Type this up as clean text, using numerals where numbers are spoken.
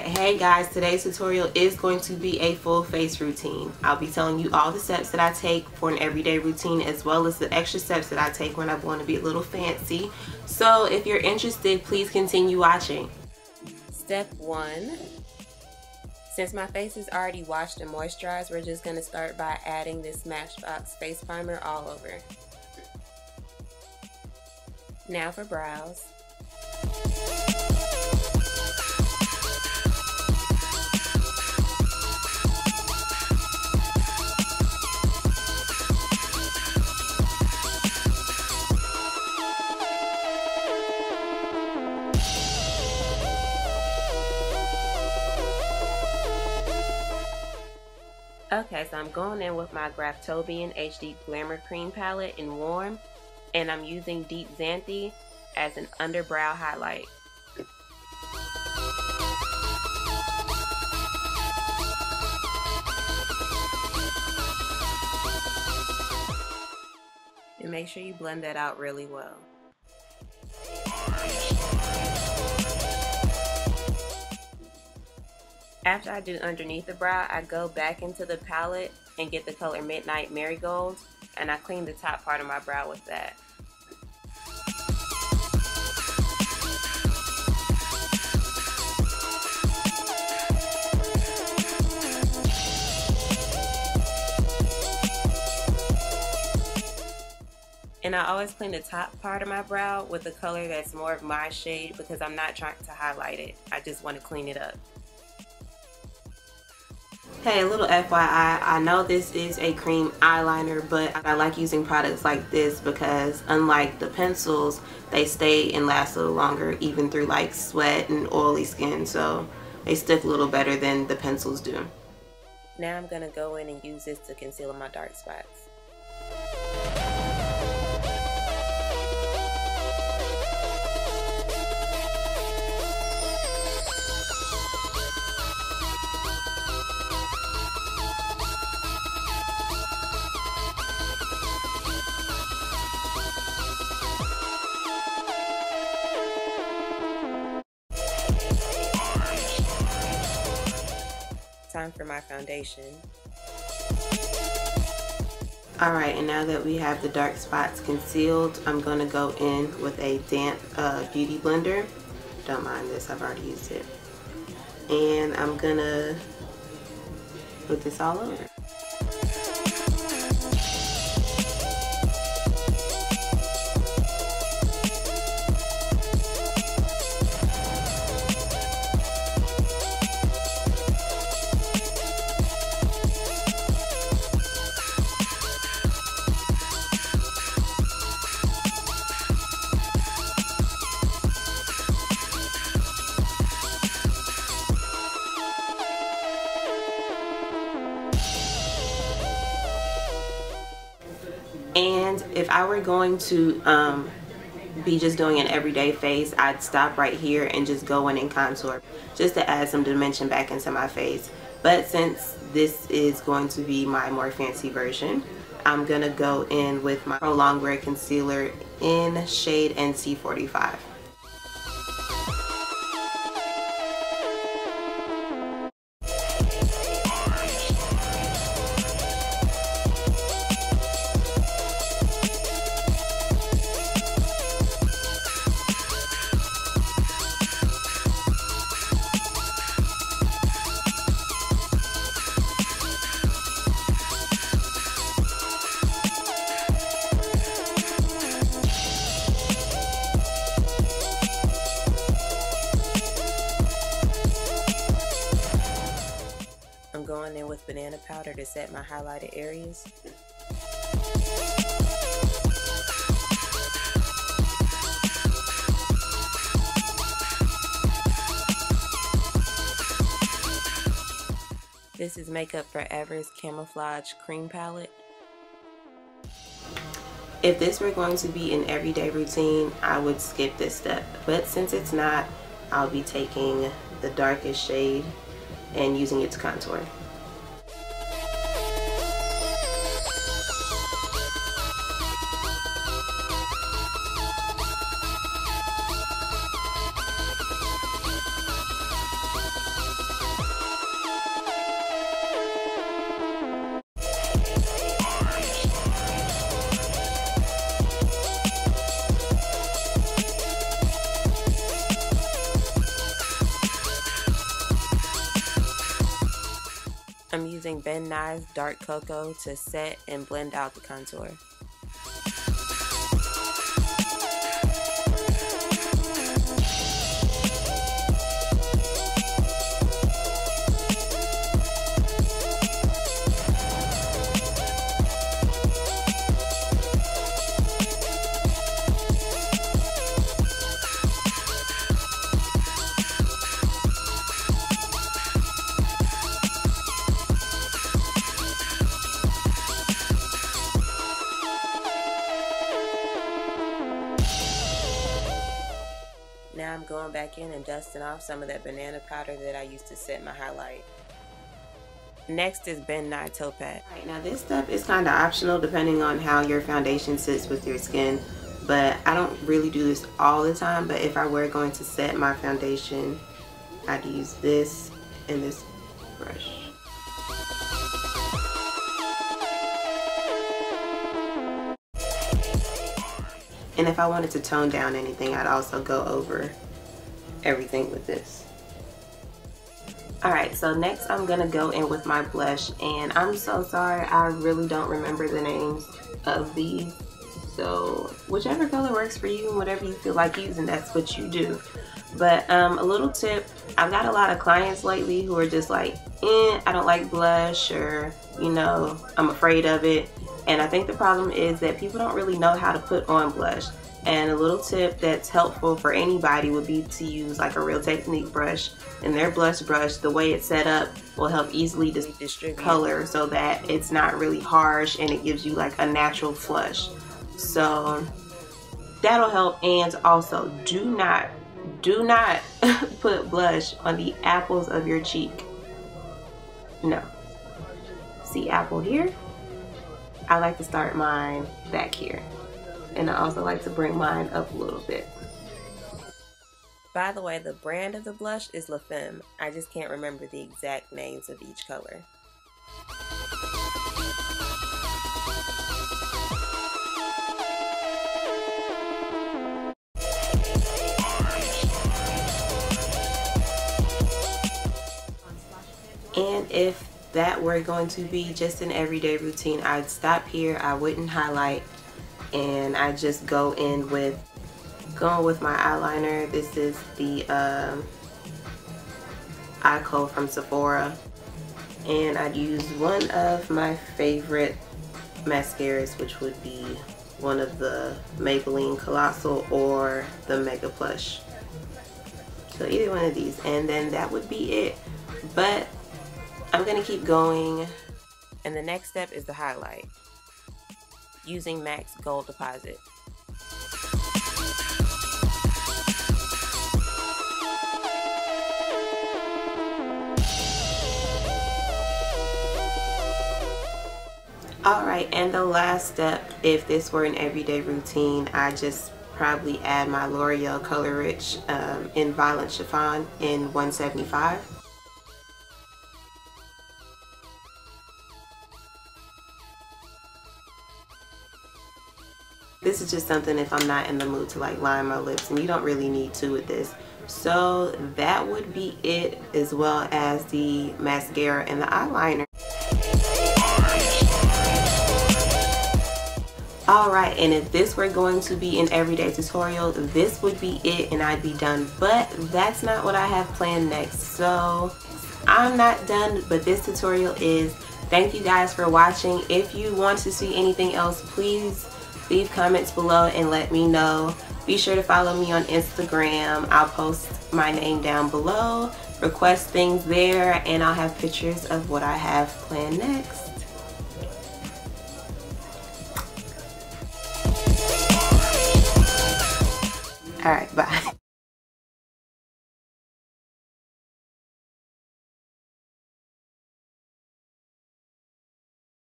Alright, hey guys, today's tutorial is going to be a full face routine. I'll be telling you all the steps that I take for an everyday routine as well as the extra steps that I take when I want to be a little fancy. So if you're interested, please continue watching. Step 1. Since my face is already washed and moisturized, we're just going to start by adding this Smashbox face primer all over. Now for brows. Okay, so I'm going in with my Graftobian HD Glamour Cream Palette in Warm, and I'm using Deep Xanthe as an underbrow highlight. And make sure you blend that out really well. After I do underneath the brow, I go back into the palette and get the color Midnight Marigold, and I clean the top part of my brow with that. And I always clean the top part of my brow with a color that's more of my shade because I'm not trying to highlight it. I just want to clean it up. Hey, a little FYI, I know this is a cream eyeliner, but I like using products like this because unlike the pencils, they stay and last a little longer even through like sweat and oily skin, so they stick a little better than the pencils do. Now I'm going to go in and use this to conceal my dark spots. Time for my foundation. Alright, and now that we have the dark spots concealed, I'm going to go in with a damp beauty blender. Don't mind this, I've already used it. And I'm going to put this all over. And if I were going to be just doing an everyday face, I'd stop right here and just go in and contour just to add some dimension back into my face. But since this is going to be my more fancy version, I'm gonna go in with my Prolongwear concealer in shade NC45. I'm going in with banana powder to set my highlighted areas. This is Makeup Forever's Camouflage Cream Palette. If this were going to be an everyday routine, I would skip this step. But since it's not, I'll be taking the darkest shade and using it to contour. I'm using Ben Nye's Dark Cocoa to set and blend out the contour. Now I'm going back in and dusting off some of that banana powder that I used to set my highlight. Next is Ben Nye Topaz. Alright, now this step is kind of optional depending on how your foundation sits with your skin, but I don't really do this all the time. But if I were going to set my foundation, I'd use this and this brush. And if I wanted to tone down anything, I'd also go over everything with this. Alright, so next I'm gonna go in with my blush, and I'm so sorry, I really don't remember the names of these. So whichever color works for you and whatever you feel like using, that's what you do. But a little tip, I've got a lot of clients lately who are just like, I don't like blush, or you know, I'm afraid of it. And I think the problem is that people don't really know how to put on blush. And a little tip that's helpful for anybody would be to use like a Real Technique brush. And their blush brush, the way it's set up, will help easily distribute color so that it's not really harsh and it gives you like a natural flush. So that'll help. And also, do not put blush on the apples of your cheek. No. See apple here? I like to start mine back here. And I also like to bring mine up a little bit. By the way, the brand of the blush is Femme. I just can't remember the exact names of each color. And if that were going to be just an everyday routine, I'd stop here, I wouldn't highlight, and I just go in with my eyeliner. This is the eye kohl from Sephora, and I'd use one of my favorite mascaras, which would be one of the Maybelline Colossal or the Mega Plush. So either one of these, and then that would be it. But I'm gonna keep going. And the next step is the highlight, using MAC's Gold Deposit. Alright, and the last step, if this were an everyday routine, I just probably add my Loreal Color Riche in Violent Chiffon in 175. This is just something if I'm not in the mood to like line my lips, and you don't really need to with this. So that would be it, as well as the mascara and the eyeliner. Alright, and if this were going to be an everyday tutorial, this would be it and I'd be done. But that's not what I have planned next. So I'm not done, but this tutorial is. Thank you guys for watching. If you want to see anything else, please leave comments below and let me know. Be sure to follow me on Instagram. I'll post my name down below. Request things there, and I'll have pictures of what I have planned next. Alright, bye.